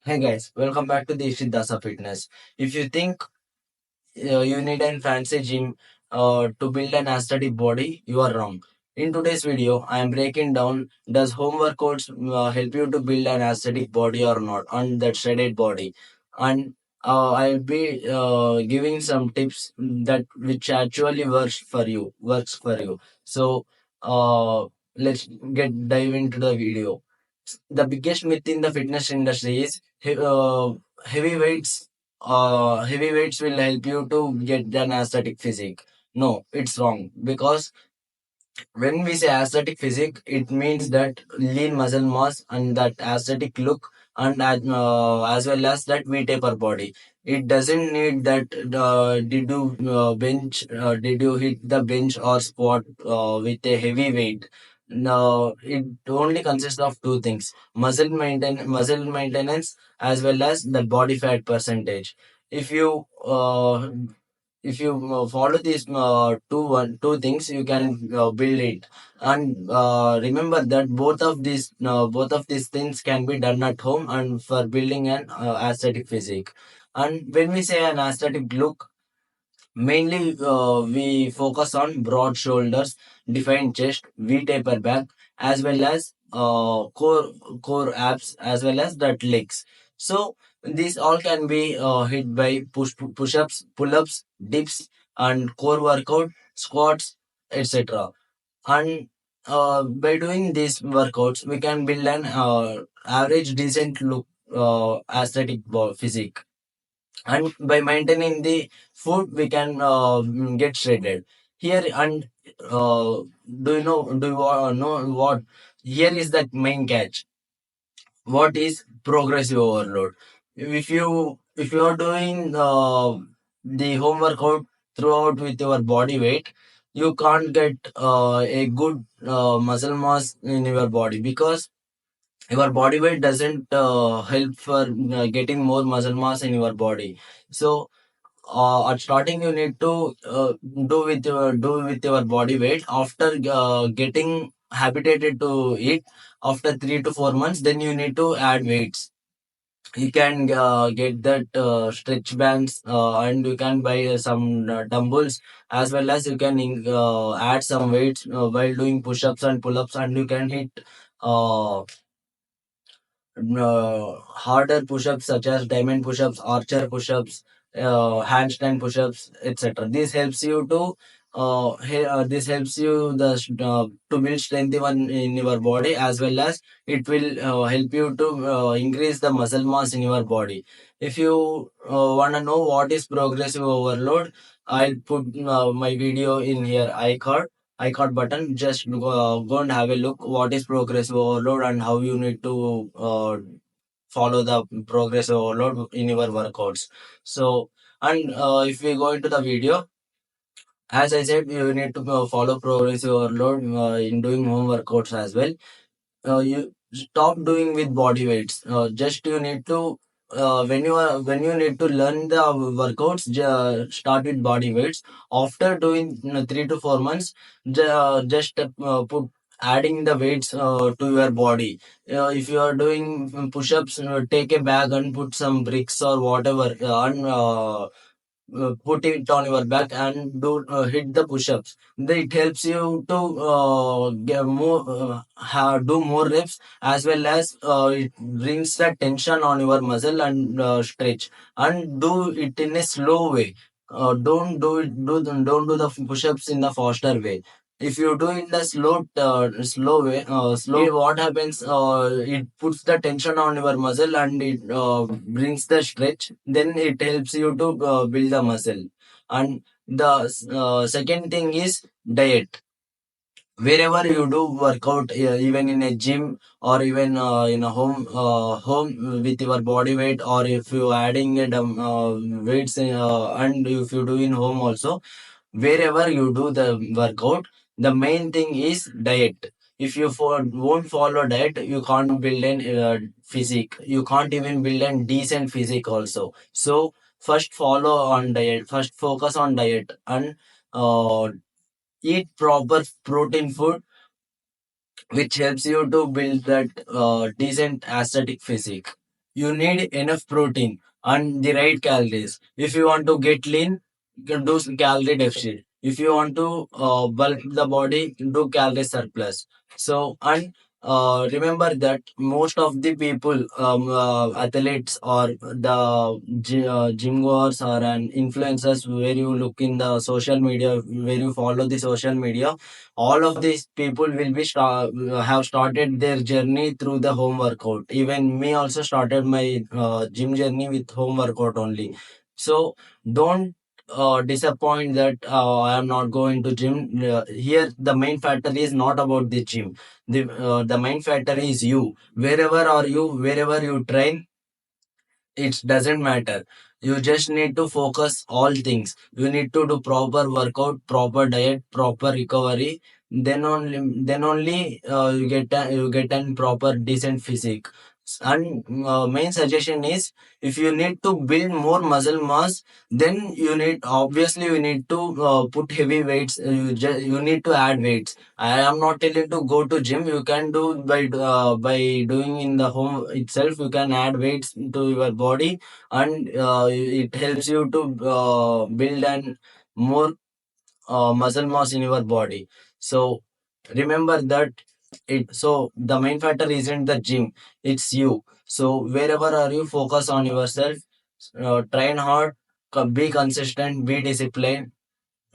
Hey guys, welcome back to the Ishit Dasa Fitness. If you think you need a fancy gym to build an aesthetic body, you are wrong. In today's video, I am breaking down does home workouts help you to build an aesthetic body or not, on that shredded body, and I'll be giving some tips that which actually works for you. So uh, let's get dive into the video. The biggest myth in the fitness industry is heavy weights. Heavy weights will help you to get an aesthetic physique. No, it's wrong, because when we say aesthetic physique, it means that lean muscle mass and that aesthetic look, and as well as that V taper body. It doesn't need that. Did you hit the bench or squat with a heavy weight? No, it only consists of two things: muscle maintenance, as well as the body fat percentage. If you follow these two things, you can build it. And remember that both of these things can be done at home and for building an aesthetic physique. And when we say an aesthetic look, mainly we focus on broad shoulders, defined chest, V taper back, as well as core abs, as well as that legs. So these all can be hit by push-ups, pull-ups, dips, and core workout, squats, etc. And by doing these workouts, we can build an average decent look, aesthetic physique. And by maintaining the food, we can get shredded here. And do you know what here is that main catch? What is progressive overload? If you are doing the home workout throughout with your body weight, you can't get a good muscle mass in your body, because your body weight doesn't help for getting more muscle mass in your body. So at starting, you need to do with your body weight. After getting habituated to it, after 3 to 4 months, then you need to add weights. You can get that stretch bands, and you can buy some dumbbells, as well as you can add some weights while doing push-ups and pull-ups, and you can hit uh, harder push-ups such as diamond push-ups, archer push-ups, handstand push-ups, etc. This helps you to build strength even in your body, as well as it will help you to increase the muscle mass in your body. If you want to know what is progressive overload, I'll put my video in here icon button. Just go and have a look what is progressive overload and how you need to follow the progressive overload in your workouts. So, and if we go into the video, as I said, you need to follow progressive overload in doing home workouts as well. You stop doing with body weights. Just you need to when you need to learn the workouts, start with body weights. After doing 3 to 4 months, just put adding the weights to your body. If you are doing push-ups, take a bag and put some bricks or whatever, and put it on your back and do hit the push-ups. Then it helps you to do more reps, as well as it brings the tension on your muscle and stretch. And do it in a slow way. Don't do it do don't do the push-ups in the faster way. If you do in the slow way, what happens? It puts the tension on your muscle, and it brings the stretch. Then it helps you to build the muscle. And the second thing is diet. Wherever you do workout, even in a gym or even in a home with your body weight, or if you adding weights, and if you do in home also, wherever you do the workout, the main thing is diet. If you won't follow diet, you can't build an physique. You can't even build a decent physique also. So first follow on diet, first focus on diet, and uh, eat proper protein food, which helps you to build that decent aesthetic physique. you need enough protein and the right calories. If you want to get lean, you can do calorie deficit. If you want to bulk the body, do calorie surplus. So, and remember that most of the people, athletes or the gym goers or an influencers, where you look in the social media, where you follow the social media, all of these people will be have started their journey through the home workout. Even me also started my gym journey with home workout only. So don't disappoint that I am not going to gym. Here the main factor is not about the gym. The main factor is you. Wherever are you, wherever you train, it doesn't matter. You just need to focus all things. You need to do proper workout, proper diet, proper recovery. Then only you get an proper decent physique. And main suggestion is, if you need to build more muscle mass, then you need to put heavy weights. You need to add weights. I am not telling to go to gym. You can do by doing in the home itself. You can add weights to your body, and it helps you to build an more muscle mass in your body. So remember that it. So the main factor isn't the gym; it's you. So wherever are you, focus on yourself. Train hard. Be consistent. Be disciplined.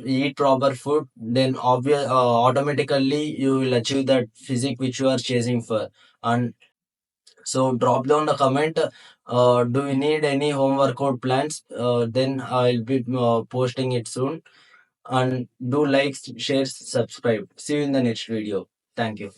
Eat proper food, then automatically you will achieve that physique which you are chasing for. And so drop down the comment, do you need any home workout plans? Then I'll be posting it soon. And do like, share, subscribe. See you in the next video. Thank you.